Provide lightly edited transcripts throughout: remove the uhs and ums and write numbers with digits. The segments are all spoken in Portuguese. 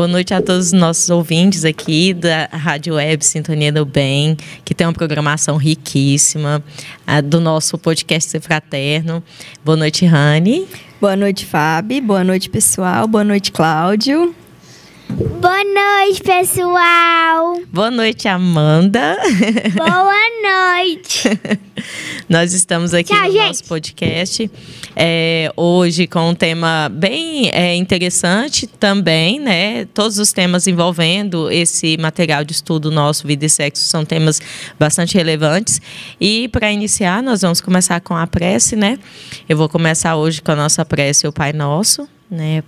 Boa noite a todos os nossos ouvintes aqui da Rádio Web Sintonia do Bem, que tem uma programação riquíssima, do nosso podcast Ser Fraterno. Boa noite, Rani. Boa noite, Fábio. Boa noite, pessoal. Boa noite, Cláudio. Boa noite, pessoal. Boa noite, Amanda. Boa noite. Nós estamos aqui no nosso podcast hoje com um tema bem interessante também, né? Todos os temas envolvendo esse material de estudo nosso, Vida e Sexo, são temas bastante relevantes. E para iniciar, nós vamos começar com a prece, né? Eu vou começar hoje com a nossa prece, o Pai Nosso.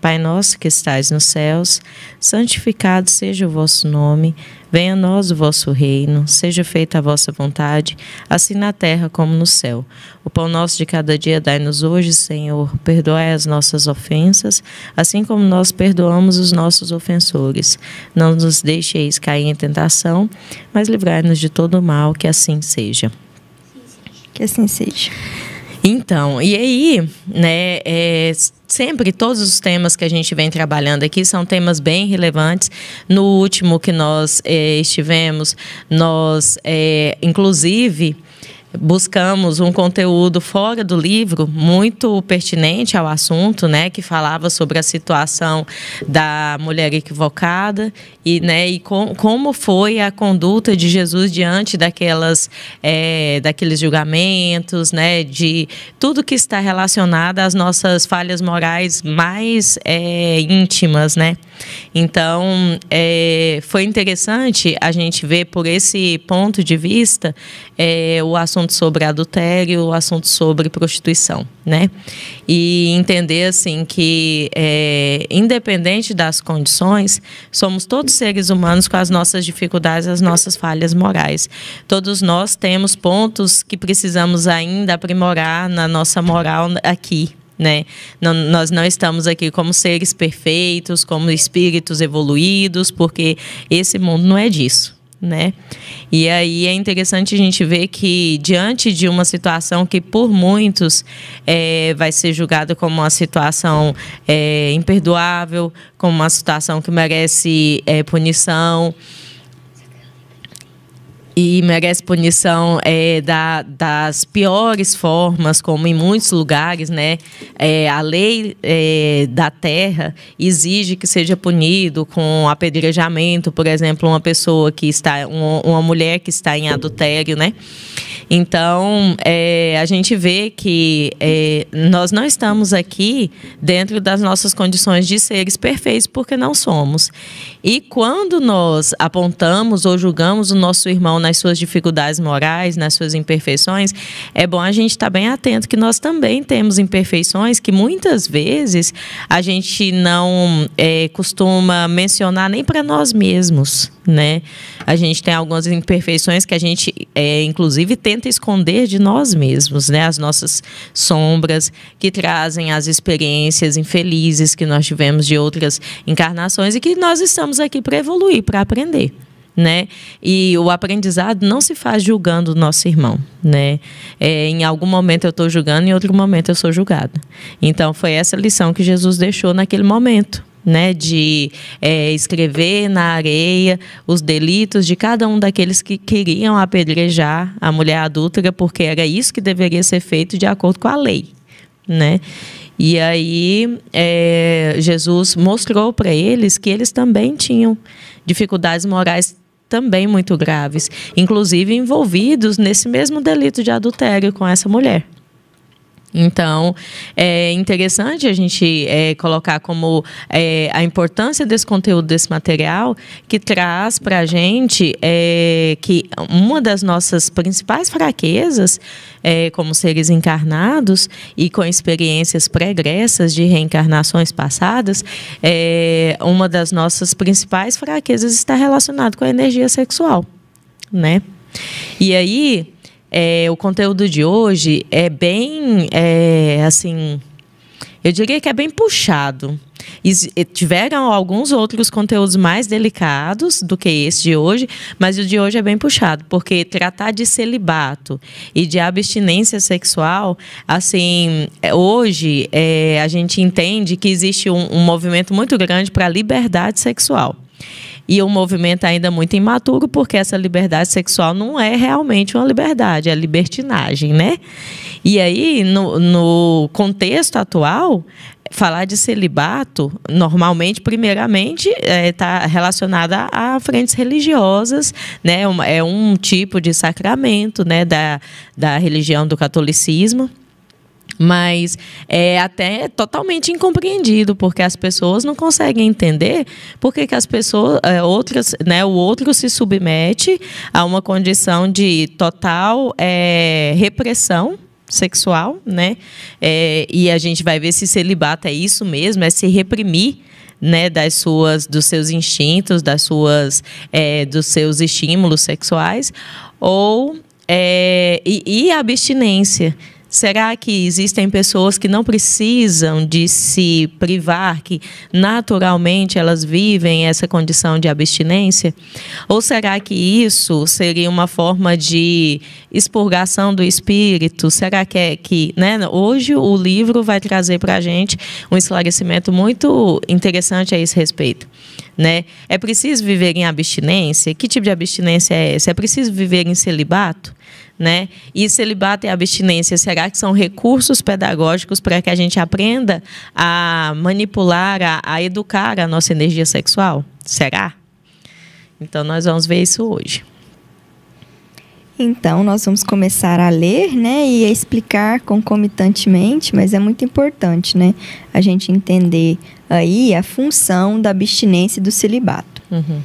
Pai nosso que estais nos céus, santificado seja o vosso nome, venha a nós o vosso reino, seja feita a vossa vontade, assim na terra como no céu. O pão nosso de cada dia dai-nos hoje, Senhor, perdoai as nossas ofensas, assim como nós perdoamos os nossos ofensores. Não nos deixeis cair em tentação, mas livrai-nos de todo o mal, que assim seja. Que assim seja. Então, e aí, né, sempre todos os temas que a gente vem trabalhando aqui são temas bem relevantes. No último que nós estivemos, nós, inclusive, buscamos um conteúdo fora do livro muito pertinente ao assunto, né, que falava sobre a situação da mulher equivocada e, né, e como foi a conduta de Jesus diante daqueles julgamentos, né, de tudo que está relacionado às nossas falhas morais mais íntimas, né. Então, foi interessante a gente ver por esse ponto de vista o assunto sobre adultério, o assunto sobre prostituição, né? E entender, assim, que independente das condições, somos todos seres humanos com as nossas dificuldades, as nossas falhas morais. Todos nós temos pontos que precisamos ainda aprimorar na nossa moral aqui, né? Nós não estamos aqui como seres perfeitos, como espíritos evoluídos, porque esse mundo não é disso, né? E aí é interessante a gente ver que diante de uma situação que por muitos vai ser julgada como uma situação imperdoável, como uma situação que merece punição, e merece punição das piores formas, como em muitos lugares, né? A lei da terra exige que seja punido com apedrejamento, por exemplo, uma mulher que está em adultério, né? Então, a gente vê que nós não estamos aqui dentro das nossas condições de seres perfeitos, porque não somos. E quando nós apontamos ou julgamos o nosso irmão nas suas dificuldades morais, nas suas imperfeições, é bom a gente estar bem atento que nós também temos imperfeições que muitas vezes a gente não costuma mencionar nem para nós mesmos, né? A gente tem algumas imperfeições que a gente, inclusive, tenta esconder de nós mesmos, né? As nossas sombras que trazem as experiências infelizes que nós tivemos de outras encarnações e que nós estamos aqui para evoluir, para aprender, né? E o aprendizado não se faz julgando o nosso irmão, né? Em algum momento eu estou julgando, em outro momento eu sou julgada. Então foi essa lição que Jesus deixou naquele momento, né? De escrever na areia os delitos de cada um daqueles que queriam apedrejar a mulher adúltera, porque era isso que deveria ser feito de acordo com a lei, né? E aí Jesus mostrou para eles que eles também tinham dificuldades morais também muito graves, inclusive envolvidos nesse mesmo delito de adultério com essa mulher. Então, é interessante a gente colocar como a importância desse conteúdo, desse material, que traz para a gente que uma das nossas principais fraquezas, como seres encarnados e com experiências pregressas de reencarnações passadas, uma das nossas principais fraquezas está relacionada com a energia sexual, né? E aí, o conteúdo de hoje é bem, assim, eu diria que é bem puxado, Tiveram alguns outros conteúdos mais delicados do que esse de hoje, mas o de hoje é bem puxado, porque tratar de celibato e de abstinência sexual, assim, hoje a gente entende que existe um movimento muito grande para a liberdade sexual. E um movimento ainda muito imaturo, porque essa liberdade sexual não é realmente uma liberdade, é libertinagem, né? E aí, no contexto atual, falar de celibato, normalmente, primeiramente, está relacionada a frentes religiosas, né? É um tipo de sacramento, né? da religião do catolicismo. Mas é até totalmente incompreendido, porque as pessoas não conseguem entender por que as pessoas, outras, né, o outro se submete a uma condição de total repressão sexual, né? E a gente vai ver se celibato é isso mesmo, é se reprimir, né, dos seus instintos, dos seus estímulos sexuais, ou e a abstinência. Será que existem pessoas que não precisam de se privar, que naturalmente elas vivem essa condição de abstinência? Ou será que isso seria uma forma de expurgação do espírito? Será que né? Hoje o livro vai trazer para a gente um esclarecimento muito interessante a esse respeito. Né? É preciso viver em abstinência? Que tipo de abstinência é essa? É preciso viver em celibato? Né? E celibato e abstinência, será que são recursos pedagógicos para que a gente aprenda a manipular, a educar a nossa energia sexual? Será? Então, nós vamos ver isso hoje. Então, nós vamos começar a ler, né, e a explicar concomitantemente, mas é muito importante, né, a gente entender aí a função da abstinência e do celibato. Uhum.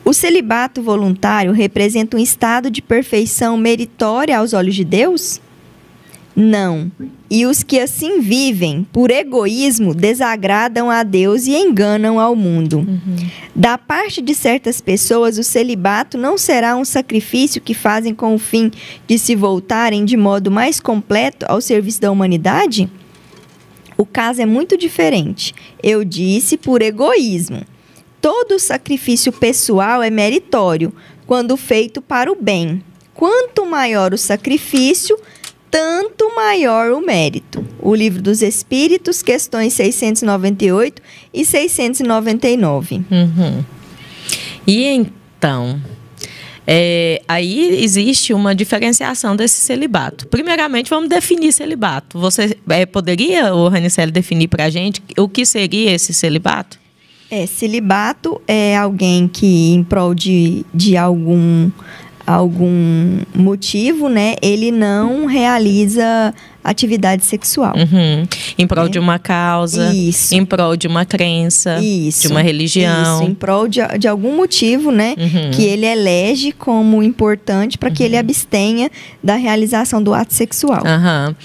O celibato voluntário representa um estado de perfeição meritória aos olhos de Deus? Não. E os que assim vivem, por egoísmo, desagradam a Deus e enganam ao mundo. Uhum. Da parte de certas pessoas, o celibato não será um sacrifício que fazem com o fim de se voltarem de modo mais completo ao serviço da humanidade? O caso é muito diferente. Eu disse por egoísmo. Todo sacrifício pessoal é meritório, quando feito para o bem. Quanto maior o sacrifício, tanto maior o mérito. O Livro dos Espíritos, questões 698 e 699. Uhum. E então, aí existe uma diferenciação desse celibato. Primeiramente, vamos definir celibato. Você poderia, Ranicelli, definir para a gente o que seria esse celibato? Celibato é alguém que, em prol de algum motivo, né, ele não realiza atividade sexual. Uhum. Em prol de uma causa, isso. Em prol de uma crença, isso. De uma religião. Isso, em prol de algum motivo, né, uhum. que ele elege como importante para que ele abstenha da realização do ato sexual. Uhum.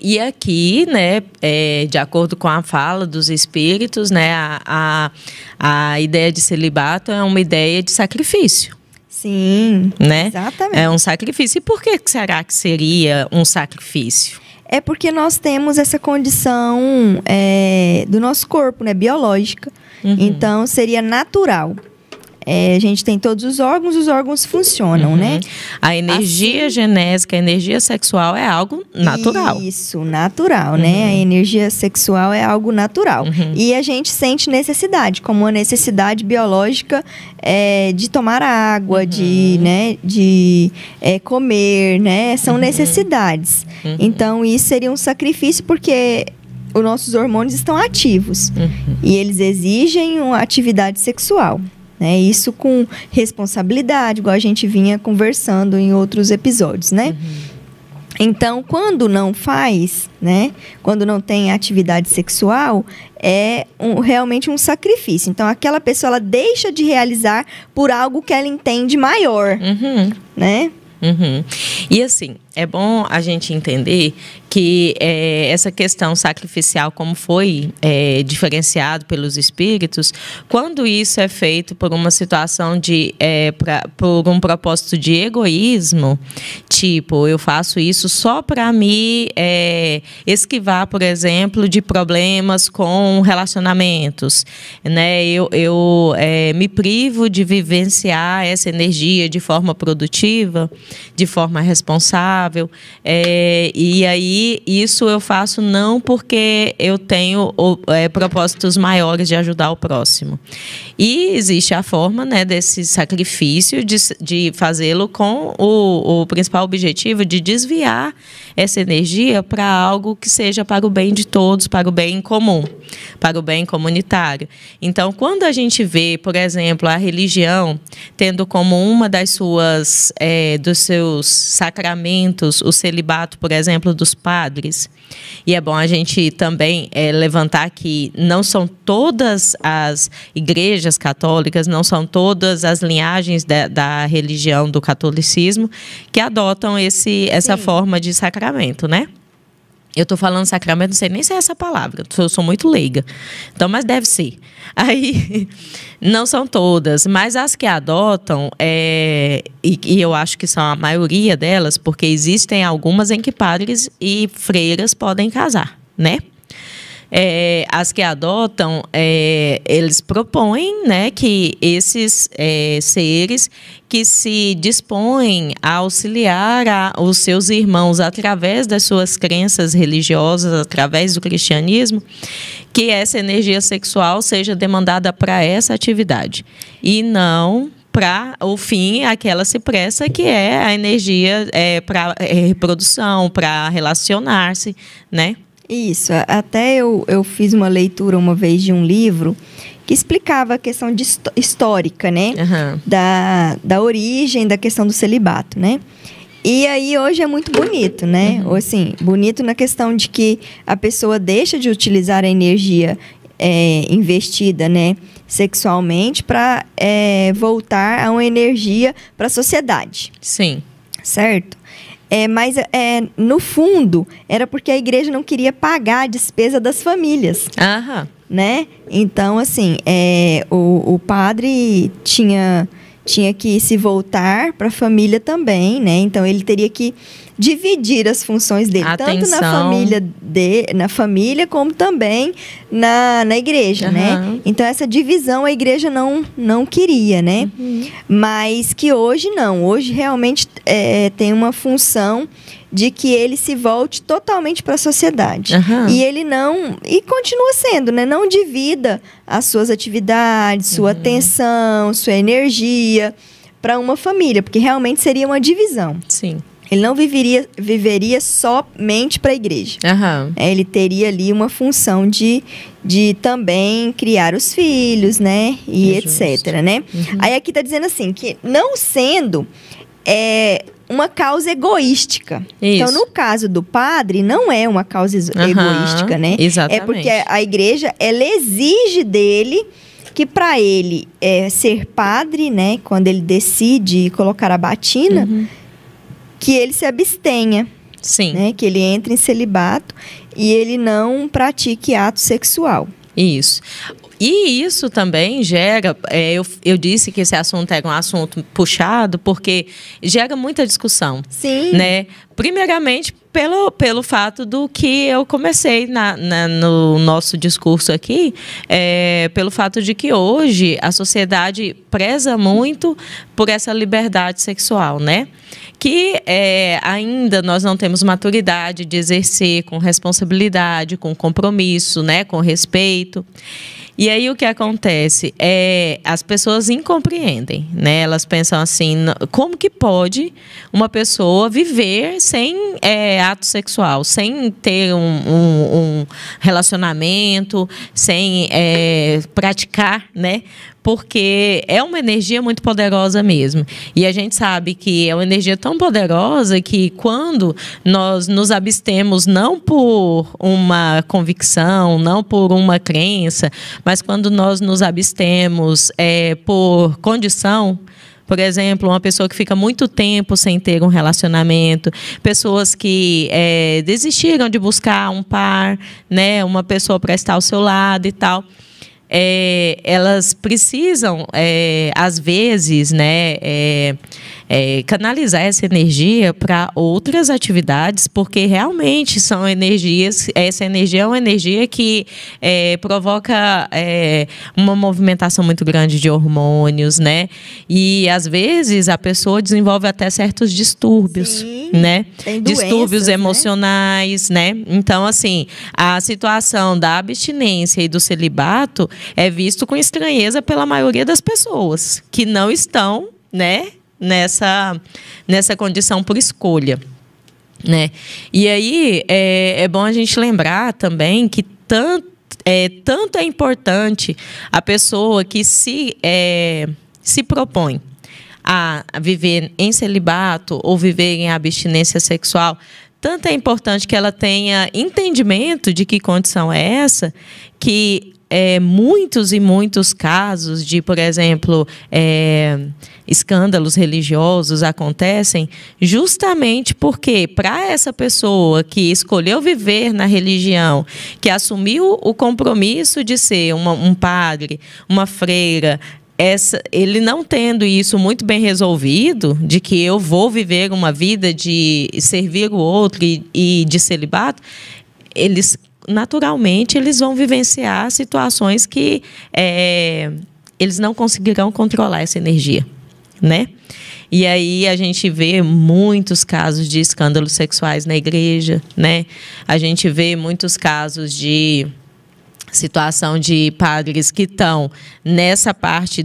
E aqui, né, de acordo com a fala dos espíritos, né, a ideia de celibato é uma ideia de sacrifício. Sim, né? Exatamente. É um sacrifício. E por que será que seria um sacrifício? É porque nós temos essa condição do nosso corpo, né? Biológica. Uhum. Então, seria natural. A gente tem todos os órgãos funcionam, né? A energia genésica, a energia sexual é algo natural. Isso, natural, né? A energia sexual é algo natural. E a gente sente necessidade, como uma necessidade biológica de tomar água, de comer, né? São necessidades. Então, isso seria um sacrifício porque os nossos hormônios estão ativos. E eles exigem uma atividade sexual. Isso com responsabilidade, igual a gente vinha conversando em outros episódios, né? Então, quando não faz, né? Quando não tem atividade sexual, é realmente um sacrifício. Então, aquela pessoa, ela deixa de realizar por algo que ela entende maior, né? E assim, é bom a gente entender que essa questão sacrificial, como foi diferenciado pelos espíritos, quando isso é feito por uma situação por um propósito de egoísmo, tipo, eu faço isso só para me esquivar, por exemplo, de problemas com relacionamentos, né? Eu me privo de vivenciar essa energia de forma produtiva, de forma responsável, e aí isso eu faço não porque eu tenho propósitos maiores de ajudar o próximo. E existe a forma, né, desse sacrifício de fazê-lo com o principal objetivo de desviar essa energia para algo que seja para o bem de todos, para o bem comum, para o bem comunitário. Então, quando a gente vê, por exemplo, a religião tendo como uma dos seus sacramentos o celibato, por exemplo, dos padres, e é bom a gente também levantar que não são todas as igrejas católicas, não são todas as linhagens da religião do catolicismo que adotam essa forma de sacramento, né? Eu estou falando sacramento, não sei nem se é essa palavra, eu sou muito leiga. Então, mas deve ser. Aí, não são todas, mas as que adotam, e eu acho que são a maioria delas, porque existem algumas em que padres e freiras podem casar, né? As que adotam, eles propõem, né, que esses seres que se dispõem a auxiliar os seus irmãos através das suas crenças religiosas, através do cristianismo, que essa energia sexual seja demandada para essa atividade e não para o fim a que ela se presta, que é a energia para reprodução, para relacionar-se, né? Isso, até eu fiz uma leitura uma vez de um livro que explicava a questão histórica, né? Uhum. Da origem da questão do celibato, né? E aí hoje é muito bonito, né? Ou assim, bonito na questão de que a pessoa deixa de utilizar a energia investida, né, sexualmente para voltar a uma energia para a sociedade. Sim. Certo? Mas, no fundo, era porque a igreja não queria pagar a despesa das famílias. Aham. Né? Então, assim, o padre tinha que se voltar para a família também, né? Então, ele teria que dividir as funções dele, tanto na família como também na igreja, né? Então, essa divisão a igreja não queria, né? Uhum. Mas que hoje não. Hoje, realmente, tem uma função de que ele se volte totalmente para a sociedade. Uhum. E ele e continua sendo, né? Não divida as suas atividades, sua atenção, sua energia para uma família, porque realmente seria uma divisão. Sim. Ele não viveria somente para a igreja. Uhum. Ele teria ali uma função de também criar os filhos, né? E etc, né? Uhum. Aí aqui está dizendo assim, que não sendo uma causa egoística. Isso. Então, no caso do padre, não é uma causa egoística, né? Exatamente. É porque a igreja, ela exige dele que para ele ser padre, né? Quando ele decide colocar a batina, que ele se abstenha. Sim. Né? Que ele entre em celibato e ele não pratique ato sexual. Isso. E isso também gera, eu disse que esse assunto era um assunto puxado, porque gera muita discussão. Sim. Né? Primeiramente, pelo fato do que eu comecei no nosso discurso aqui, pelo fato de que hoje a sociedade preza muito por essa liberdade sexual, né? Que ainda nós não temos maturidade de exercer com responsabilidade, com compromisso, né? Com respeito. E aí o que acontece? As pessoas incompreendem, né? Elas pensam assim, como que pode uma pessoa viver sem ato sexual, sem ter um relacionamento, sem praticar, né? Porque é uma energia muito poderosa mesmo. E a gente sabe que é uma energia tão poderosa que quando nós nos abstemos não por uma convicção, não por uma crença, mas quando nós nos abstemos por condição, Por exemplo, uma pessoa que fica muito tempo sem ter um relacionamento, pessoas que desistiram de buscar um par, né, uma pessoa para estar ao seu lado e tal. Elas precisam, às vezes, né, canalizar essa energia para outras atividades, porque realmente são energias, essa energia é uma energia que provoca uma movimentação muito grande de hormônios, né? E às vezes a pessoa desenvolve até certos distúrbios, sim, né? Tem doenças, distúrbios emocionais, né? Então, assim, a situação da abstinência e do celibato é visto com estranheza pela maioria das pessoas que não estão, né, nessa condição por escolha, né? E aí é bom a gente lembrar também que tanto é importante a pessoa que se propõe a viver em celibato ou viver em abstinência sexual, tanto é importante que ela tenha entendimento de que condição é essa, que muitos e muitos casos de, por exemplo, escândalos religiosos acontecem justamente porque, para essa pessoa que escolheu viver na religião, que assumiu o compromisso de ser um padre, uma freira, ele não tendo isso muito bem resolvido, de que eu vou viver uma vida de servir o outro e de celibato, naturalmente eles vão vivenciar situações que eles não conseguirão controlar essa energia, né? E aí a gente vê muitos casos de escândalos sexuais na igreja, né? A gente vê muitos casos de situação de padres que estão nessa parte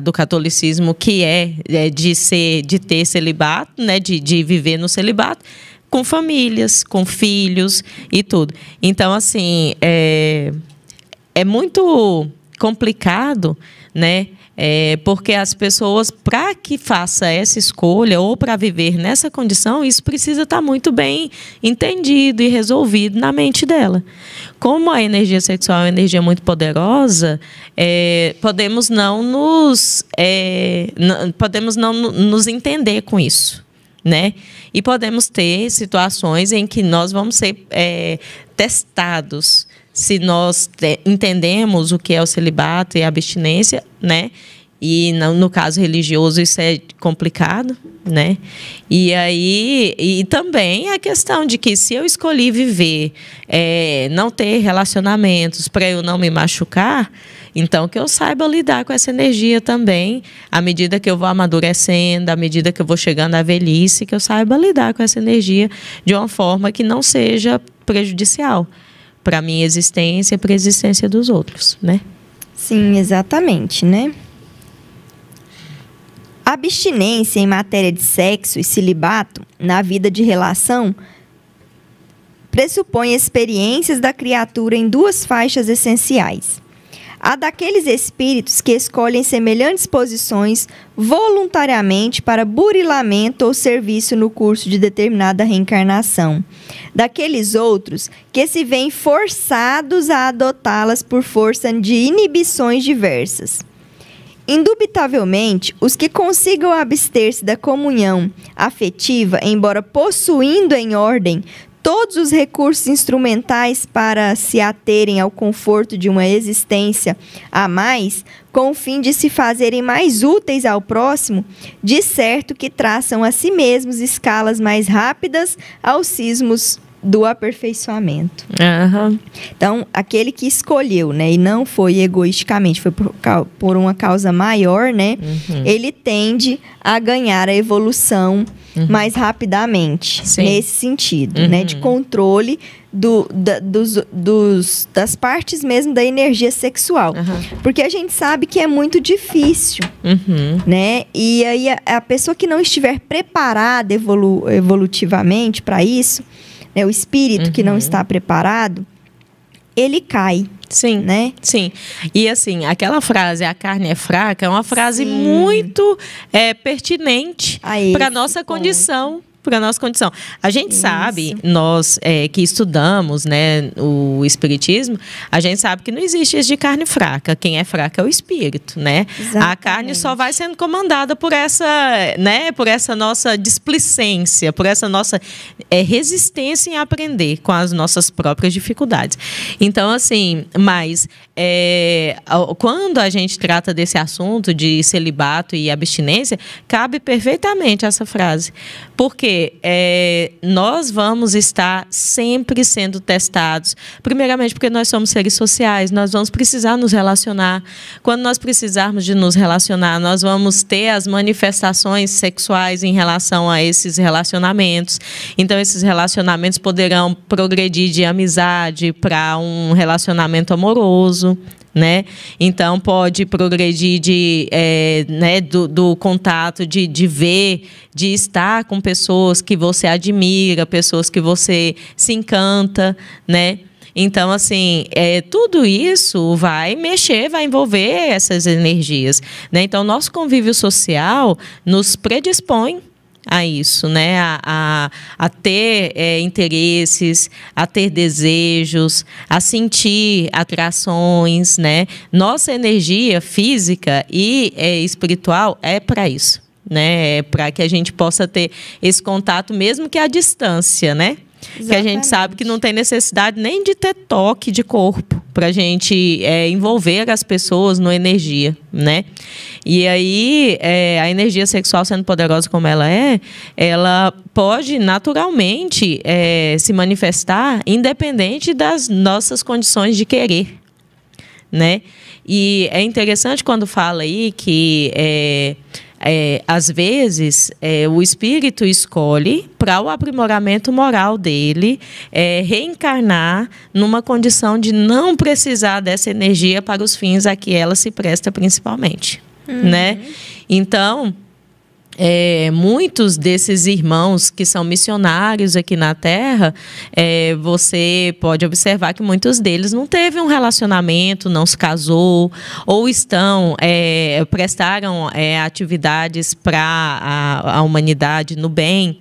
do catolicismo que de ter celibato, né? De viver no celibato, com famílias, com filhos e tudo. Então, assim, é muito complicado, né? Porque as pessoas, para que faça essa escolha ou para viver nessa condição, isso precisa estar muito bem entendido e resolvido na mente dela. Como a energia sexual é uma energia muito poderosa, podemos não nos entender com isso, né? E podemos ter situações em que nós vamos ser testados se nós entendemos o que é o celibato e a abstinência, né? E no caso religioso isso é complicado, né? E também a questão de que se eu escolhi viver, não ter relacionamentos para eu não me machucar, então que eu saiba lidar com essa energia também, à medida que eu vou amadurecendo, à medida que eu vou chegando à velhice, que eu saiba lidar com essa energia de uma forma que não seja prejudicial para a minha existência e para a existência dos outros, né? Sim, exatamente, né? A abstinência em matéria de sexo e celibato na vida de relação pressupõe experiências da criatura em duas faixas essenciais. A daqueles espíritos que escolhem semelhantes posições voluntariamente para burilamento ou serviço no curso de determinada reencarnação. Daqueles outros que se veem forçados a adotá-las por força de inibições diversas. Indubitavelmente, os que consigam abster-se da comunhão afetiva, embora possuindo em ordem todos os recursos instrumentais para se aterem ao conforto de uma existência a mais, com o fim de se fazerem mais úteis ao próximo, de certo que traçam a si mesmos escalas mais rápidas aos cismos do aperfeiçoamento. Uhum. Então, aquele que escolheu, né, e não foi egoisticamente, foi por uma causa maior, né, ele tende a ganhar a evolução mais rapidamente. Sim. Nesse sentido, né, de controle das partes mesmo da energia sexual. Porque a gente sabe que é muito difícil, né, e aí a pessoa que não estiver preparada evolutivamente para isso, né, o espírito que não está preparado, ele cai. Sim, né? Sim. E assim, aquela frase, a carne é fraca, é uma frase muito pertinente para a nossa condição, para a nossa condição. A gente sabe, nós que estudamos, né, o espiritismo, a gente sabe que não existe isso de carne fraca. Quem é fraco é o espírito, né? Exatamente. A carne só vai sendo comandada por essa, né, por essa nossa displicência, por essa nossa resistência em aprender com as nossas próprias dificuldades. Então, assim, mas quando a gente trata desse assunto de celibato e abstinência, cabe perfeitamente essa frase. Porque nós vamos estar sempre sendo testados. Primeiramente, porque nós somos seres sociais, nós vamos precisar nos relacionar. Quando nós precisarmos de nos relacionar, nós vamos ter as manifestações sexuais em relação a esses relacionamentos. Então, esses relacionamentos poderão progredir de amizade para um relacionamento amoroso, né? Então, pode progredir do contato, de ver, de estar com pessoas que você admira, pessoas que você se encanta, né? Então, assim, tudo isso vai mexer, vai envolver essas energias, né? Então, nosso convívio social nos predispõe a isso, né? A ter interesses, a ter desejos, a sentir atrações, né? Nossa energia física e espiritual é para isso, né? É para que a gente possa ter esse contato, mesmo que à distância, né? Exatamente. Que a gente sabe que não tem necessidade nem de ter toque de corpo para a gente envolver as pessoas na energia, né? E aí, a energia sexual, sendo poderosa como ela pode naturalmente se manifestar independente das nossas condições de querer, né? E é interessante quando fala aí que às vezes, o espírito escolhe, para o aprimoramento moral dele, reencarnar numa condição de não precisar dessa energia para os fins a que ela se presta principalmente. Né? Então, muitos desses irmãos que são missionários aqui na Terra, você pode observar que muitos deles não teve um relacionamento, não se casou, ou prestaram atividades para a humanidade no bem,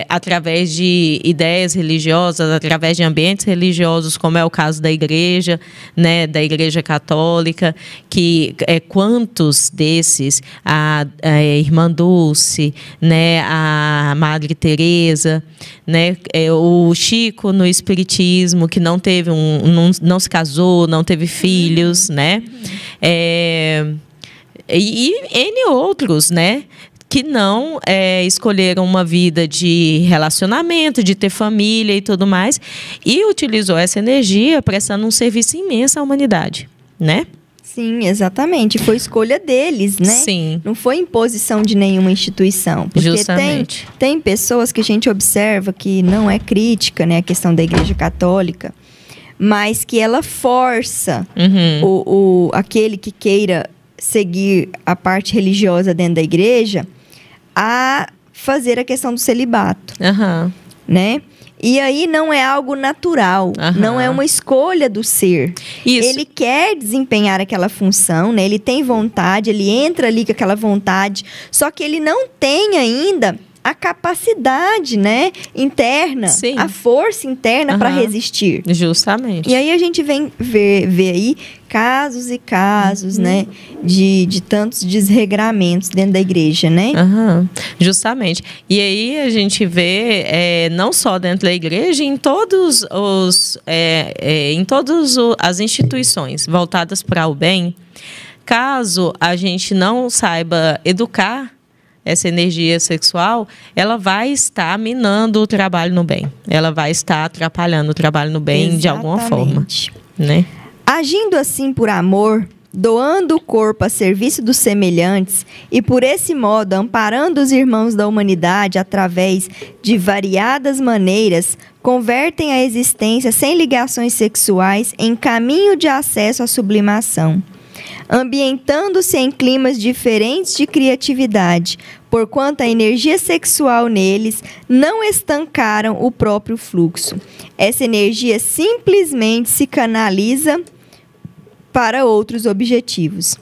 através de ideias religiosas, através de ambientes religiosos, como é o caso da igreja, né, da Igreja Católica, que quantos desses, a Irmã Dulce, né, a Madre Teresa, né, o Chico no Espiritismo, que não teve não se casou, não teve filhos, né, e N outros, né, que não escolheram uma vida de relacionamento, de ter família e tudo mais, e utilizou essa energia prestando um serviço imenso à humanidade, né? Sim, exatamente. Foi escolha deles, né? Sim. Não foi imposição de nenhuma instituição. Porque justamente. Tem pessoas que a gente observa que não é crítica, né, a questão da Igreja Católica, mas que ela força aquele que queira seguir a parte religiosa dentro da igreja a fazer a questão do celibato, né? E aí não é algo natural, não é uma escolha do ser. Isso. Ele quer desempenhar aquela função, né? Ele tem vontade, ele entra ali com aquela vontade, só que ele não tem ainda a capacidade, né, interna, sim, a força interna para resistir. Justamente. E aí a gente vem ver aí casos e casos, né, de tantos desregramentos dentro da igreja, né? Justamente. E aí a gente vê, não só dentro da igreja, em todas as instituições voltadas para o bem, caso a gente não saiba educar essa energia sexual, ela vai estar minando o trabalho no bem. Ela vai estar atrapalhando o trabalho no bem. Exatamente. De alguma forma, né? Agindo assim por amor, doando o corpo a serviço dos semelhantes e, por esse modo, amparando os irmãos da humanidade através de variadas maneiras, convertem a existência sem ligações sexuais em caminho de acesso à sublimação, ambientando-se em climas diferentes de criatividade, porquanto a energia sexual neles não estancaram o próprio fluxo. Essa energia simplesmente se canaliza para outros objetivos.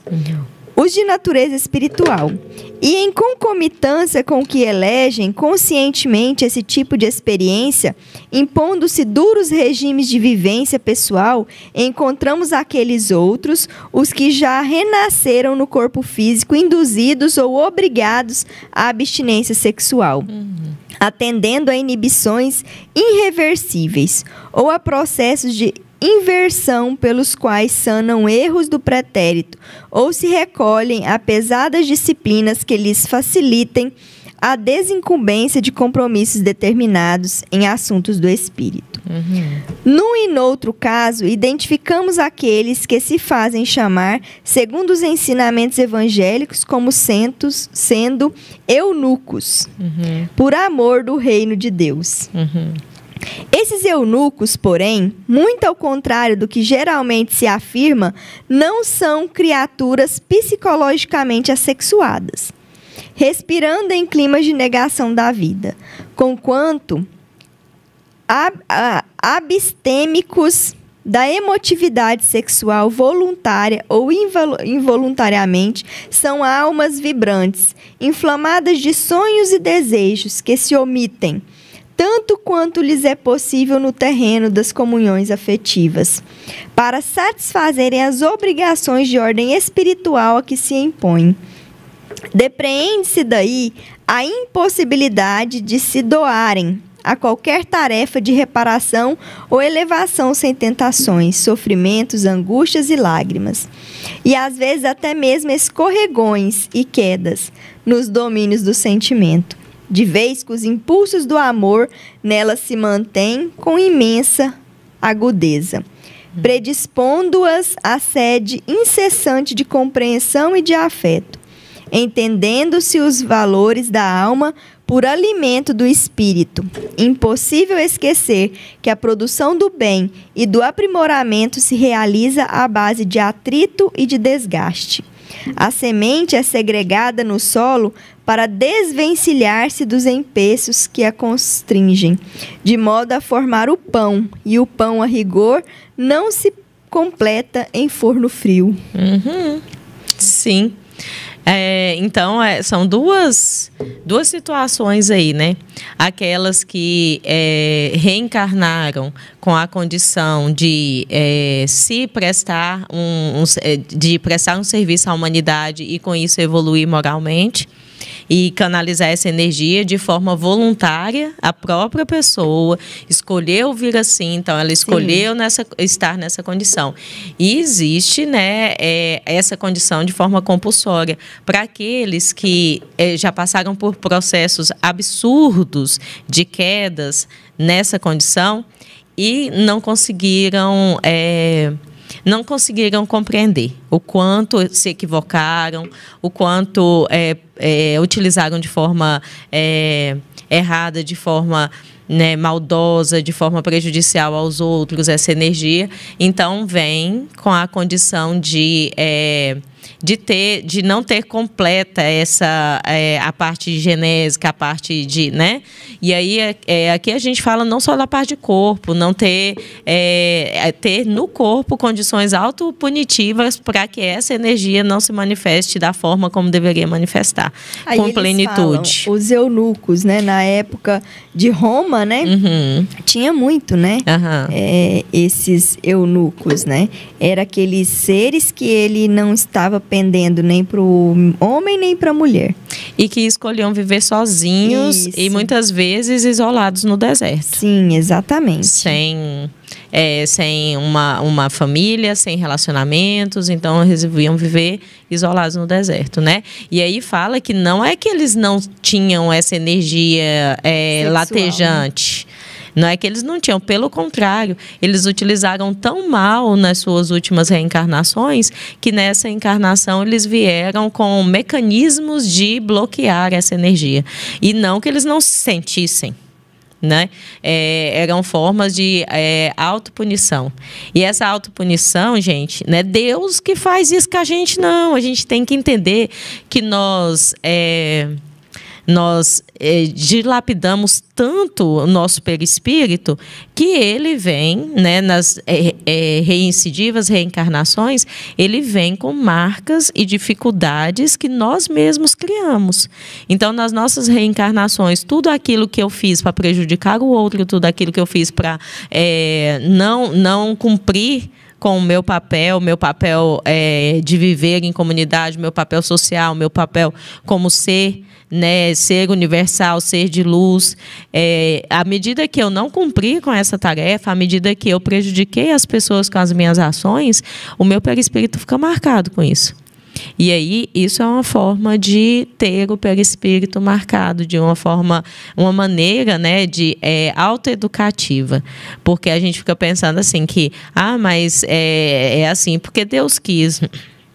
os de natureza espiritual. E em concomitância com que elegem conscientemente esse tipo de experiência, impondo-se duros regimes de vivência pessoal, encontramos aqueles outros, os que já renasceram no corpo físico, induzidos ou obrigados à abstinência sexual, atendendo a inibições irreversíveis ou a processos de inversão pelos quais sanam erros do pretérito ou se recolhem a pesadas disciplinas que lhes facilitem a desincumbência de compromissos determinados em assuntos do espírito. Num e noutro caso, identificamos aqueles que se fazem chamar, segundo os ensinamentos evangélicos, como sendo eunucos, por amor do reino de Deus. Esses eunucos, porém, muito ao contrário do que geralmente se afirma, não são criaturas psicologicamente assexuadas, respirando em climas de negação da vida, conquanto abstêmicos da emotividade sexual voluntária ou involuntariamente, são almas vibrantes, inflamadas de sonhos e desejos que se omitem, tanto quanto lhes é possível no terreno das comunhões afetivas, para satisfazerem as obrigações de ordem espiritual a que se impõem. Depreende-se daí a impossibilidade de se doarem a qualquer tarefa de reparação ou elevação sem tentações, sofrimentos, angústias e lágrimas, e às vezes até mesmo escorregões e quedas nos domínios do sentimento, de vez que os impulsos do amor nelas se mantêm com imensa agudeza, predispondo-as à sede incessante de compreensão e de afeto, entendendo-se os valores da alma por alimento do espírito. Impossível esquecer que a produção do bem e do aprimoramento se realiza à base de atrito e de desgaste. A semente é segregada no solo para desvencilhar-se dos empeços que a constringem, de modo a formar o pão, e o pão, a rigor, não se completa em forno frio. Sim. Então, são duas situações aí, né? Aquelas que reencarnaram com a condição de se prestar de prestar um serviço à humanidade e com isso evoluir moralmente e canalizar essa energia de forma voluntária. A própria pessoa escolheu vir assim, então ela escolheu estar nessa condição. E existe, né, essa condição de forma compulsória para aqueles que já passaram por processos absurdos de quedas nessa condição e não conseguiram compreender o quanto se equivocaram, o quanto utilizaram de forma errada, de forma, né, maldosa, de forma prejudicial aos outros essa energia. Então, vem com a condição de não ter completa a parte genésica, a parte de, né? E aí, aqui a gente fala não só da parte de corpo, não ter no corpo condições autopunitivas para que essa energia não se manifeste da forma como deveria manifestar, aí com plenitude. Falam, os eunucos, né? Na época de Roma, né? Tinha muito, né? Esses eunucos, né? Era aqueles seres que ele não estava pendendo nem para o homem nem para a mulher. E que escolhiam viver sozinhos. Isso. E muitas vezes isolados no deserto. Sim, exatamente. Sem uma família, sem relacionamentos, então resolviam viver isolados no deserto, né? E aí fala que não é que eles não tinham essa energia latejante, né? Não é que eles não tinham, pelo contrário, eles utilizaram tão mal nas suas últimas reencarnações que nessa encarnação eles vieram com mecanismos de bloquear essa energia. E não que eles não se sentissem, né? Eram formas de autopunição. E essa autopunição, gente, não é Deus que faz isso com a gente, não. A gente tem que entender que nós nós dilapidamos tanto o nosso perispírito que ele vem, né, nas reincidivas, reencarnações, ele vem com marcas e dificuldades que nós mesmos criamos. Então, nas nossas reencarnações, tudo aquilo que eu fiz para prejudicar o outro, tudo aquilo que eu fiz para não cumprir com o meu papel de viver em comunidade, meu papel social, meu papel como ser, né, ser universal, ser de luz. À medida que eu não cumpri com essa tarefa, à medida que eu prejudiquei as pessoas com as minhas ações, o meu perispírito fica marcado com isso. E aí, isso é uma forma de ter o perispírito marcado, de uma maneira, né, de autoeducativa. Porque a gente fica pensando assim que, mas é assim, porque Deus quis.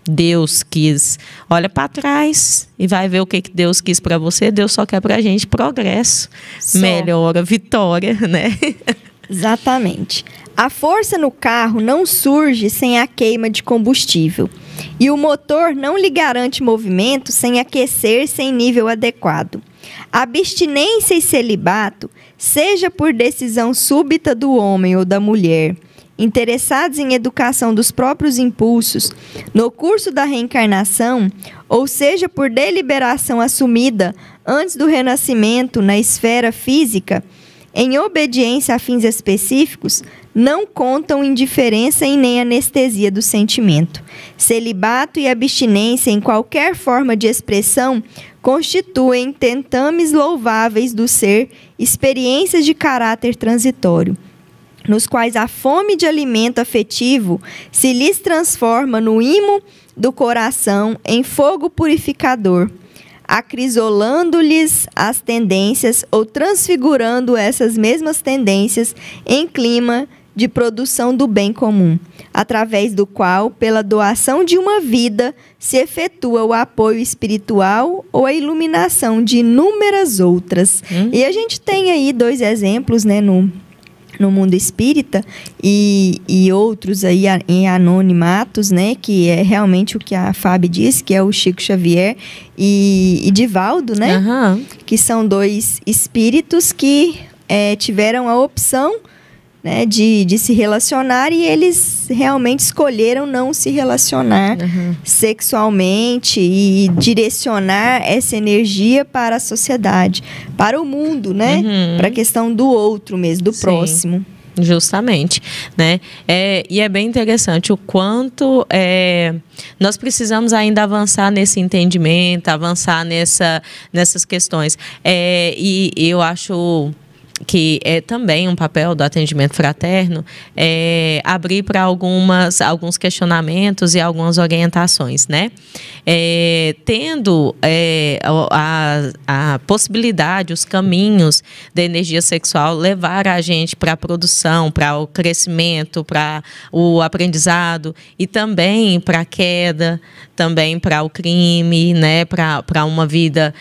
Deus quis. Olha para trás e vai ver o que Deus quis para você. Deus só quer para a gente progresso, melhora, vitória, né? Exatamente. A força no carro não surge sem a queima de combustível. E o motor não lhe garante movimento sem aquecer-se em nível adequado. A abstinência e celibato, seja por decisão súbita do homem ou da mulher, interessados em educação dos próprios impulsos, no curso da reencarnação, ou seja por deliberação assumida antes do renascimento na esfera física, em obediência a fins específicos, não contam indiferença e nem anestesia do sentimento. Celibato e abstinência em qualquer forma de expressão constituem tentames louváveis do ser, experiências de caráter transitório, nos quais a fome de alimento afetivo se lhes transforma no imo do coração em fogo purificador, acrisolando-lhes as tendências ou transfigurando essas mesmas tendências em clima de produção do bem comum, através do qual, pela doação de uma vida, se efetua o apoio espiritual ou a iluminação de inúmeras outras. E a gente tem aí 2 exemplos, né, no mundo espírita e outros aí em anonimatos, né, que é realmente o que a Fábio disse, que é o Chico Xavier e Divaldo, né, que são 2 espíritos que tiveram a opção, né, de se relacionar e eles realmente escolheram não se relacionar sexualmente e direcionar essa energia para a sociedade, para o mundo, né? Para a questão do outro mesmo, do próximo. Justamente, né? E é bem interessante o quanto nós precisamos ainda avançar nesse entendimento, avançar nessas questões. E eu acho que é também um papel do atendimento fraterno, abrir para alguns questionamentos e algumas orientações, né? Tendo a possibilidade, os caminhos da energia sexual levar a gente para a produção, para o crescimento, para o aprendizado e também para a queda, também para o crime, né? Para uma vida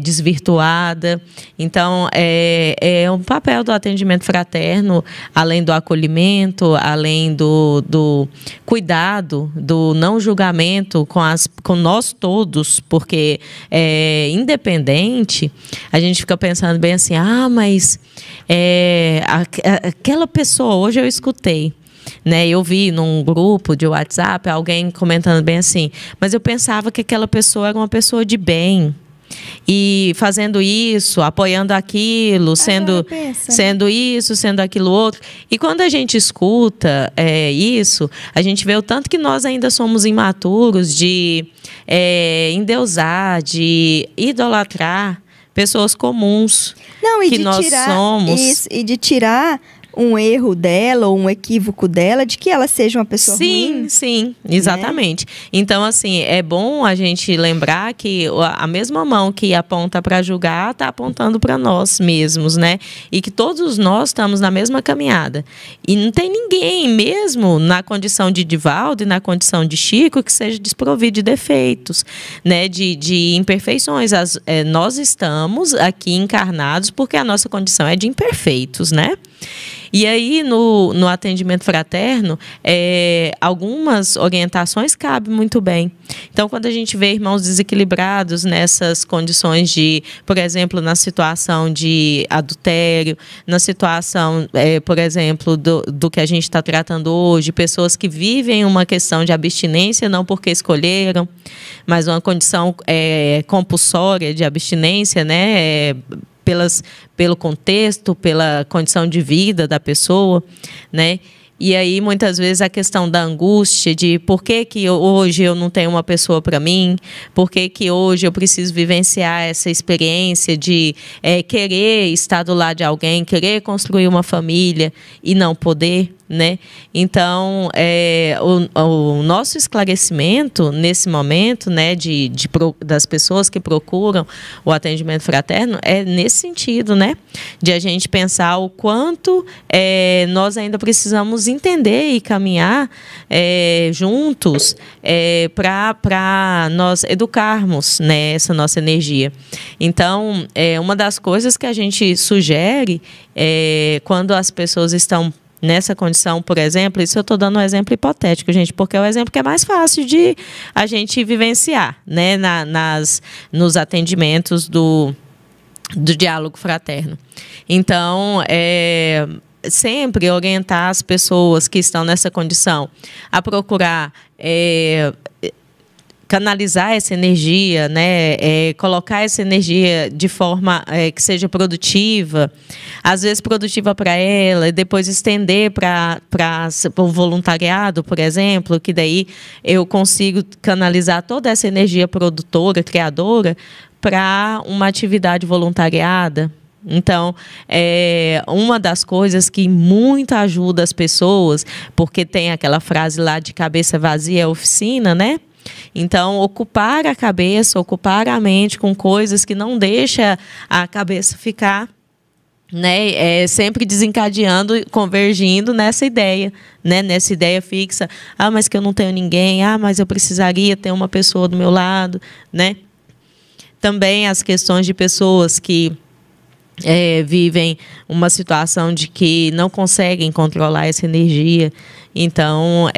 desvirtuada. Então, é um papel do atendimento fraterno, além do acolhimento, além do cuidado, do não julgamento com nós todos, porque independente, a gente fica pensando bem assim, mas aquela pessoa, hoje eu escutei, né, eu vi num grupo de WhatsApp alguém comentando bem assim, mas eu pensava que aquela pessoa era uma pessoa de bem, e fazendo isso, apoiando aquilo, sendo isso, sendo aquilo outro. E quando a gente escuta isso, a gente vê o tanto que nós ainda somos imaturos de endeusar, de idolatrar pessoas comuns que nós somos. Isso, e de tirar um erro dela ou um equívoco dela de que ela seja uma pessoa ruim. Sim, exatamente. Né? Então, assim, é bom a gente lembrar que a mesma mão que aponta para julgar está apontando para nós mesmos, né? E que todos nós estamos na mesma caminhada. E não tem ninguém, mesmo na condição de Divaldo e na condição de Chico, que seja desprovido de defeitos, né? De imperfeições. Nós estamos aqui encarnados porque a nossa condição é de imperfeitos, né? E aí, no atendimento fraterno, algumas orientações cabem muito bem. Então, quando a gente vê irmãos desequilibrados nessas condições de, por exemplo, na situação de adultério, na situação, por exemplo, do que a gente está tratando hoje, pessoas que vivem uma questão de abstinência, não porque escolheram, mas uma condição compulsória de abstinência, né? Pelo contexto, pela condição de vida da pessoa, né? E aí, muitas vezes, a questão da angústia de por que hoje eu não tenho uma pessoa para mim, por que hoje eu preciso vivenciar essa experiência de querer estar do lado de alguém, querer construir uma família e não poder, né? Então, o nosso esclarecimento nesse momento, né, das pessoas que procuram o atendimento fraterno é nesse sentido, né, de a gente pensar o quanto nós ainda precisamos entender e caminhar juntos para nós educarmos, né, essa nossa energia. Então, uma das coisas que a gente sugere quando as pessoas estão nessa condição, por exemplo, isso eu estou dando um exemplo hipotético, gente, porque é o exemplo que é mais fácil de a gente vivenciar, né, nos atendimentos do diálogo fraterno. Então, sempre orientar as pessoas que estão nessa condição a procurar canalizar essa energia, né? Colocar essa energia de forma que seja produtiva, às vezes produtiva para ela, e depois estender para o voluntariado, por exemplo, que daí eu consigo canalizar toda essa energia produtora, criadora, para uma atividade voluntariada. Então, uma das coisas que muito ajuda as pessoas, porque tem aquela frase lá de cabeça vazia é oficina, né? Então, ocupar a cabeça, ocupar a mente com coisas que não deixam a cabeça ficar, né, sempre desencadeando, convergindo nessa ideia, né, nessa ideia fixa. Ah, mas que eu não tenho ninguém. Ah, mas eu precisaria ter uma pessoa do meu lado, né? Também as questões de pessoas que vivem uma situação de que não conseguem controlar essa energia. Então,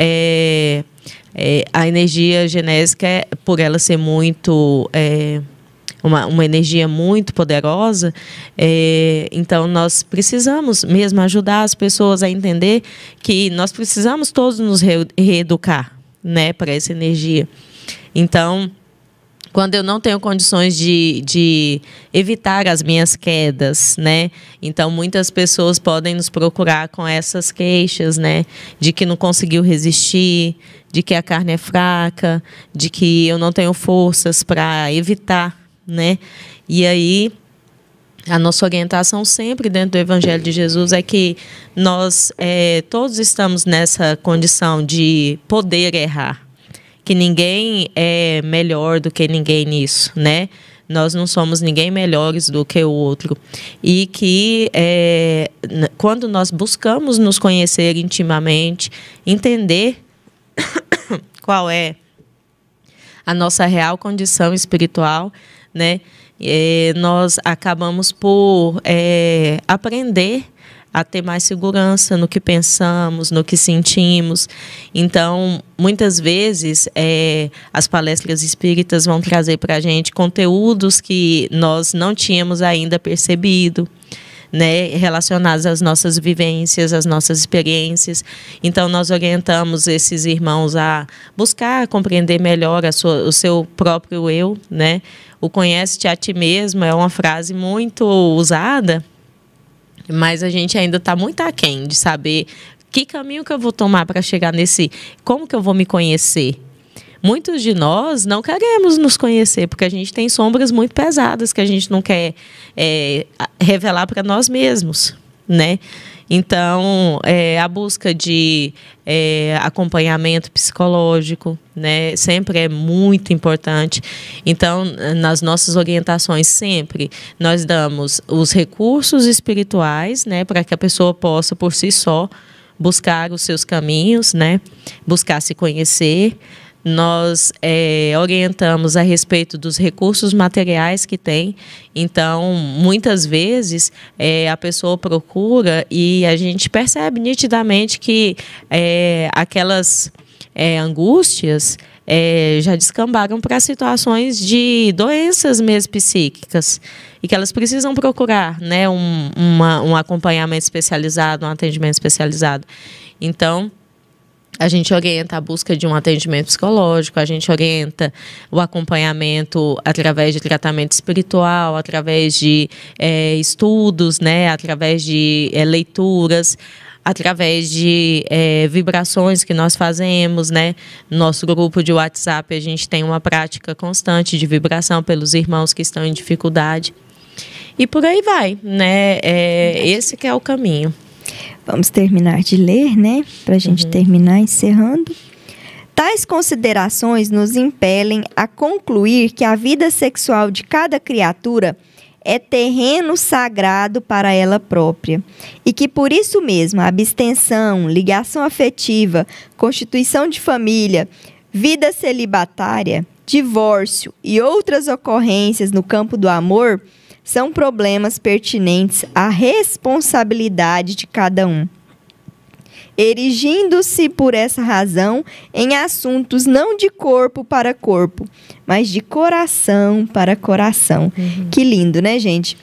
a energia genésica, por ela ser muito uma energia muito poderosa, então nós precisamos mesmo ajudar as pessoas a entender que nós precisamos todos nos reeducar, né, para essa energia. Então, quando eu não tenho condições de evitar as minhas quedas, né? Então, muitas pessoas podem nos procurar com essas queixas, né? De que não conseguiu resistir, de que a carne é fraca, de que eu não tenho forças para evitar, né? E aí, a nossa orientação sempre dentro do Evangelho de Jesus é que nós todos estamos nessa condição de poder errar. Que ninguém é melhor do que ninguém nisso, né? Nós não somos ninguém melhores do que o outro. E que quando nós buscamos nos conhecer intimamente, entender qual é a nossa real condição espiritual, né? Nós acabamos por aprender a ter mais segurança no que pensamos, no que sentimos. Então, muitas vezes, as palestras espíritas vão trazer para a gente conteúdos que nós não tínhamos ainda percebido, né, relacionados às nossas vivências, às nossas experiências. Então, nós orientamos esses irmãos a buscar compreender melhor o seu próprio eu, né? O conhece-te a ti mesmo é uma frase muito usada, mas a gente ainda está muito aquém de saber que caminho que eu vou tomar para chegar como que eu vou me conhecer. Muitos de nós não queremos nos conhecer, porque a gente tem sombras muito pesadas que a gente não quer revelar para nós mesmos, né? Então, a busca de acompanhamento psicológico, né, sempre é muito importante. Então, nas nossas orientações, sempre nós damos os recursos espirituais, né, para que a pessoa possa, por si só, buscar os seus caminhos, né, buscar se conhecer, nós orientamos a respeito dos recursos materiais que tem. Então, muitas vezes, a pessoa procura e a gente percebe nitidamente que aquelas angústias já descambaram para situações de doenças mesmo psíquicas e que elas precisam procurar, né, um acompanhamento especializado, um atendimento especializado. Então, a gente orienta a busca de um atendimento psicológico, a gente orienta o acompanhamento através de tratamento espiritual, através de estudos, né, através de leituras, através de vibrações que nós fazemos, né? Nosso grupo de WhatsApp, a gente tem uma prática constante de vibração pelos irmãos que estão em dificuldade. E por aí vai, né? Esse que é o caminho. Vamos terminar de ler, né? Para a gente terminar encerrando. Tais considerações nos impelem a concluir que a vida sexual de cada criatura é terreno sagrado para ela própria e que, por isso mesmo, a abstenção, ligação afetiva, constituição de família, vida celibatária, divórcio e outras ocorrências no campo do amor são problemas pertinentes à responsabilidade de cada um, erigindo-se por essa razão em assuntos não de corpo para corpo, mas de coração para coração. Que lindo, né, gente?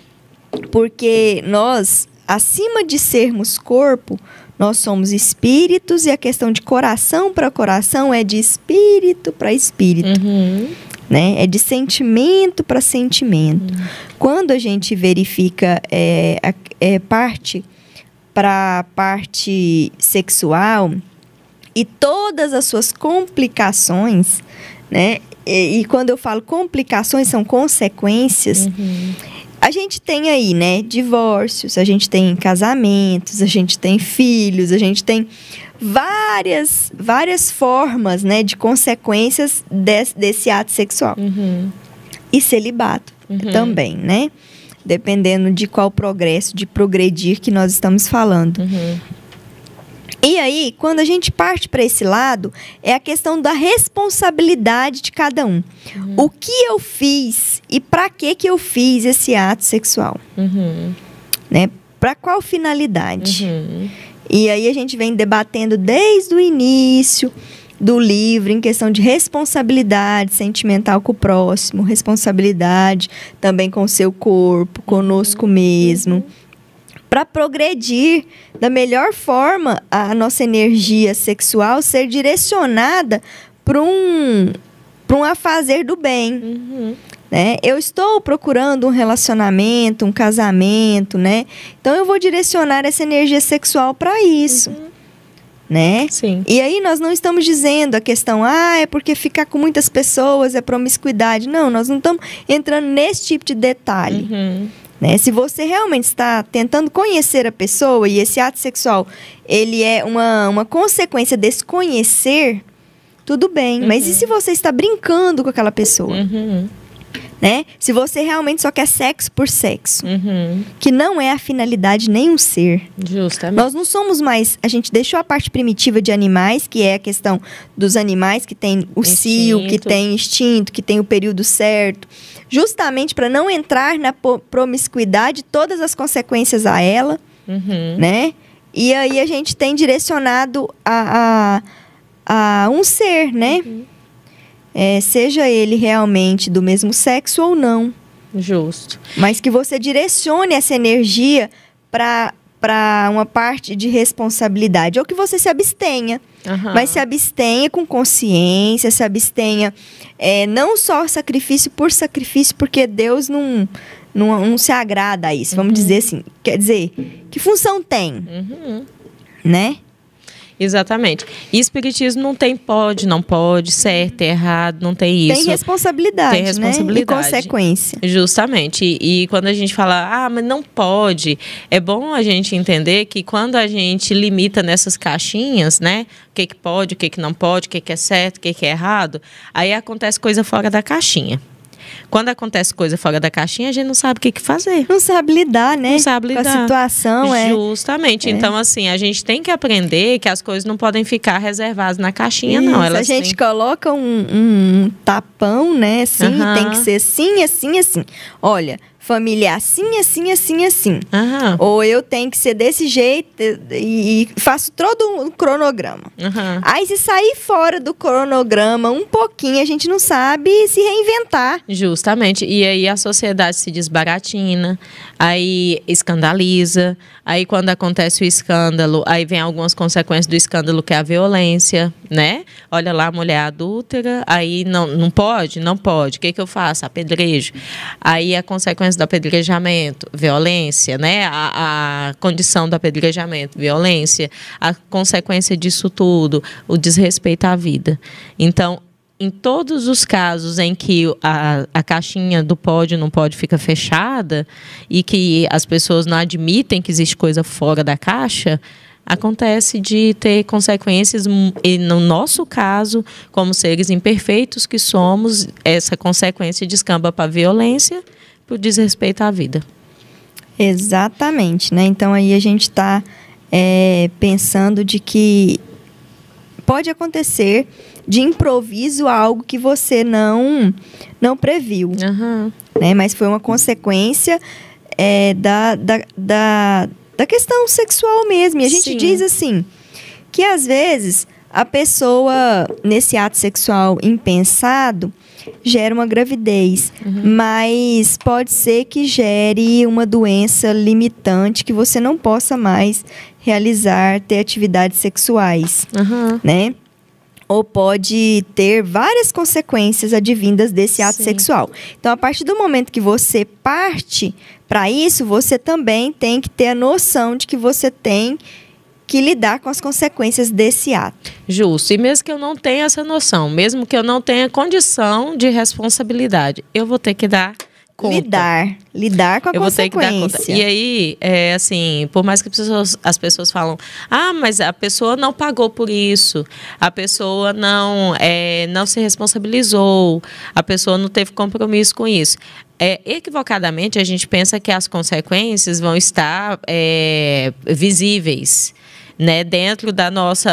Porque nós, acima de sermos corpo, nós somos espíritos e a questão de coração para coração é de espírito para espírito. Né? É de sentimento para sentimento. Quando a gente verifica parte para parte sexual e todas as suas complicações, né? E quando eu falo complicações, são consequências. A gente tem aí, né, divórcios, a gente tem casamentos, a gente tem filhos, a gente tem várias formas, né, de consequências desse ato sexual. E celibato também, né? Dependendo de qual progresso, de progredir que nós estamos falando. E aí, quando a gente parte para esse lado, é a questão da responsabilidade de cada um. O que eu fiz e para que eu fiz esse ato sexual? Né? Para qual finalidade? E aí a gente vem debatendo desde o início do livro em questão de responsabilidade sentimental com o próximo, responsabilidade também com o seu corpo, conosco mesmo. Para progredir da melhor forma, a nossa energia sexual ser direcionada para um afazer do bem. Né? Eu estou procurando um relacionamento, um casamento, né? Então eu vou direcionar essa energia sexual para isso. Né? Sim. E aí nós não estamos dizendo a questão, é porque ficar com muitas pessoas é promiscuidade. Não, nós não estamos entrando nesse tipo de detalhe. Né? Se você realmente está tentando conhecer a pessoa e esse ato sexual, ele é uma consequência desse conhecer, tudo bem. Mas e se você está brincando com aquela pessoa? Né? Se você realmente só quer sexo por sexo, que não é a finalidade nem um ser. Justamente. Nós não somos mais... A gente deixou a parte primitiva de animais, que é a questão dos animais que tem o cio, que tem instinto, que tem o período certo, justamente para não entrar na promiscuidade, todas as consequências a ela, né? E aí a gente tem direcionado a um ser, né? Seja ele realmente do mesmo sexo ou não. Justo. Mas que você direcione essa energia para uma parte de responsabilidade. Ou que você se abstenha. Mas se abstenha com consciência, se abstenha não só sacrifício por sacrifício, porque Deus não se agrada a isso. Vamos dizer assim. Quer dizer, que função tem? Né? Exatamente. E espiritismo não tem pode, não pode, certo, errado, não tem isso. Tem responsabilidade, tem responsabilidade, né? E consequência. Justamente. E quando a gente fala, mas não pode, é bom a gente entender que quando a gente limita nessas caixinhas, né? O que pode, o que não pode, o que é certo, o que é errado, aí acontece coisa fora da caixinha. Quando acontece coisa fora da caixinha, a gente não sabe o que fazer. Não sabe lidar, né? Não sabe lidar. Com a situação. Justamente. Então, assim, a gente tem que aprender que as coisas não podem ficar reservadas na caixinha, não. A gente coloca um tapão, né? Assim, tem que ser assim, assim, assim. Olha, família assim, assim, assim, assim. Ou eu tenho que ser desse jeito e faço todo um cronograma. Aí, se sair fora do cronograma um pouquinho, a gente não sabe se reinventar. Justamente. E aí a sociedade se desbaratina, aí escandaliza. Aí, quando acontece o escândalo, aí vem algumas consequências do escândalo, que é a violência, né? Olha lá, a mulher adúltera, aí não pode? Não pode. O que eu faço? Apedrejo. Aí a consequência do apedrejamento, violência, né? A condição do apedrejamento, violência. A consequência disso tudo, o desrespeito à vida. Então, em todos os casos em que a caixinha do pode ou não pode fica fechada e que as pessoas não admitem que existe coisa fora da caixa, acontece de ter consequências, e no nosso caso, como seres imperfeitos que somos, essa consequência descamba para a violência, para o desrespeito à vida. Exatamente, né? Então aí a gente está pensando de que pode acontecer de improviso algo que você não previu, né? Mas foi uma consequência da questão sexual mesmo. E a gente diz assim, que às vezes a pessoa, nesse ato sexual impensado, gera uma gravidez, mas pode ser que gere uma doença limitante que você não possa mais ter atividades sexuais, né? Ou pode ter várias consequências advindas desse ato sexual. Então, a partir do momento que você parte para isso, você também tem que ter a noção de que você tem que lidar com as consequências desse ato. Justo. E mesmo que eu não tenha essa noção, mesmo que eu não tenha condição de responsabilidade, eu vou ter que dar conta. Lidar com a consequência. Eu vou ter que dar conta. E aí, assim, por mais que as pessoas falam, mas a pessoa não pagou por isso, a pessoa não se responsabilizou, a pessoa não teve compromisso com isso. Equivocadamente, a gente pensa que as consequências vão estar visíveis, né, dentro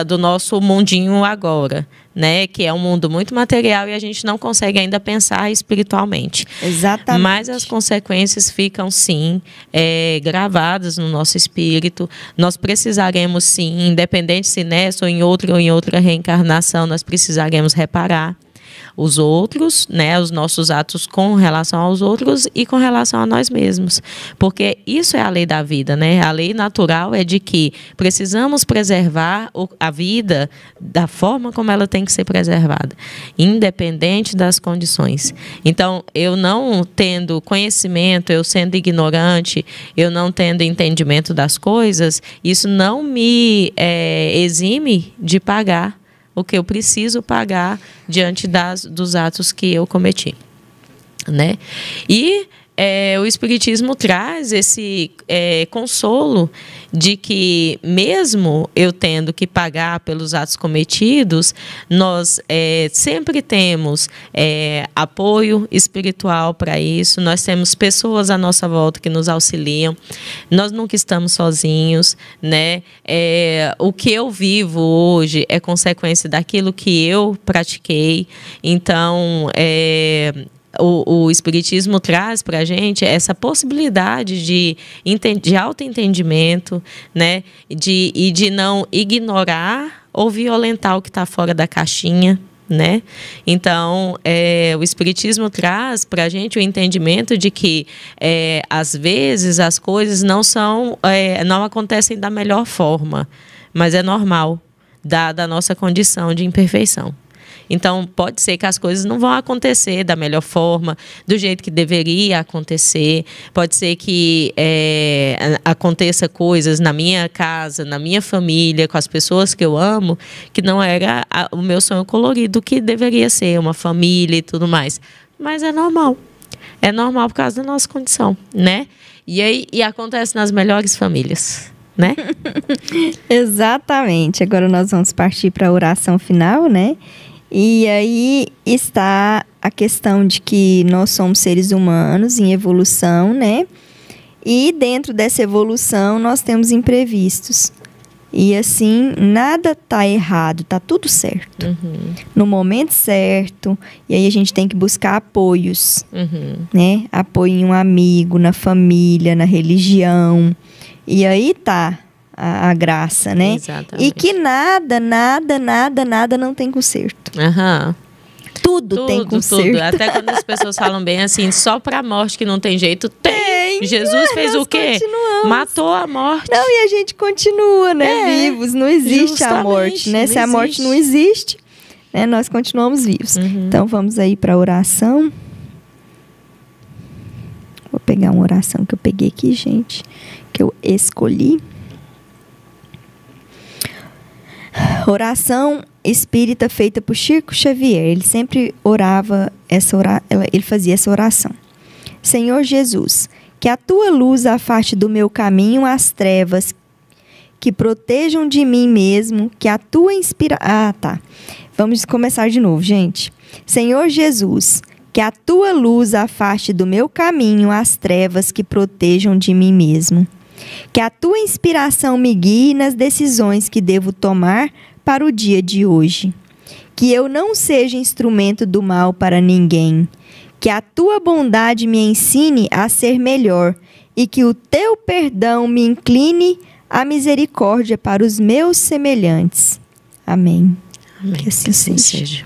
do nosso mundinho agora, né, que é um mundo muito material e a gente não consegue ainda pensar espiritualmente. Exatamente. Mas as consequências ficam, sim, gravadas no nosso espírito. Nós precisaremos, sim, independente se nessa ou em outra reencarnação, nós precisaremos reparar os outros, né, os nossos atos com relação aos outros e com relação a nós mesmos. Porque isso é a lei da vida, né? A lei natural é de que precisamos preservar a vida da forma como ela tem que ser preservada, independente das condições. Então, eu não tendo conhecimento, eu sendo ignorante, eu não tendo entendimento das coisas, isso não me exime de pagar o que eu preciso pagar diante dos atos que eu cometi, né? E o Espiritismo traz esse consolo de que, mesmo eu tendo que pagar pelos atos cometidos, nós sempre temos apoio espiritual para isso, nós temos pessoas à nossa volta que nos auxiliam, nós nunca estamos sozinhos, né? O que eu vivo hoje é consequência daquilo que eu pratiquei, então o Espiritismo traz para a gente essa possibilidade de autoentendimento, né? E de não ignorar ou violentar o que está fora da caixinha, né? Então, o Espiritismo traz para a gente o entendimento de que, às vezes, as coisas não acontecem da melhor forma, mas é normal, dada a nossa condição de imperfeição. Então, pode ser que as coisas não vão acontecer da melhor forma, do jeito que deveria acontecer. Pode ser que aconteça coisas na minha casa, na minha família, com as pessoas que eu amo, que não era o meu sonho colorido que deveria ser, uma família e tudo mais. Mas é normal. É normal por causa da nossa condição, né? E acontece nas melhores famílias, né? Exatamente. Agora nós vamos partir para a oração final, né? E aí está a questão de que nós somos seres humanos em evolução, né? E dentro dessa evolução nós temos imprevistos. E assim, nada tá errado, tá tudo certo. No momento certo. E aí a gente tem que buscar apoios, né? Apoio em um amigo, na família, na religião. E aí tá a graça, né? Exatamente. E que nada não tem conserto. Tudo tem conserto. Tudo. Até quando as pessoas falam bem assim, só pra morte que não tem jeito, tem. Jesus fez o quê? Matou a morte. Não, e a gente continua, né? Vivos. Não existe a morte, né? Se a morte não existe, né? Nós continuamos vivos. Então, vamos aí pra oração. Vou pegar uma oração que eu peguei aqui, gente. Que eu escolhi. Oração espírita feita por Chico Xavier. Ele sempre orava ele fazia essa oração. Senhor Jesus, que a tua luz afaste do meu caminho as trevas que protejam de mim mesmo, que a tua Vamos começar de novo, gente. Senhor Jesus, que a tua luz afaste do meu caminho as trevas que protejam de mim mesmo. Que a tua inspiração me guie nas decisões que devo tomar para o dia de hoje. Que eu não seja instrumento do mal para ninguém. Que a tua bondade me ensine a ser melhor e que o teu perdão me incline à misericórdia para os meus semelhantes. Amém. Que assim seja.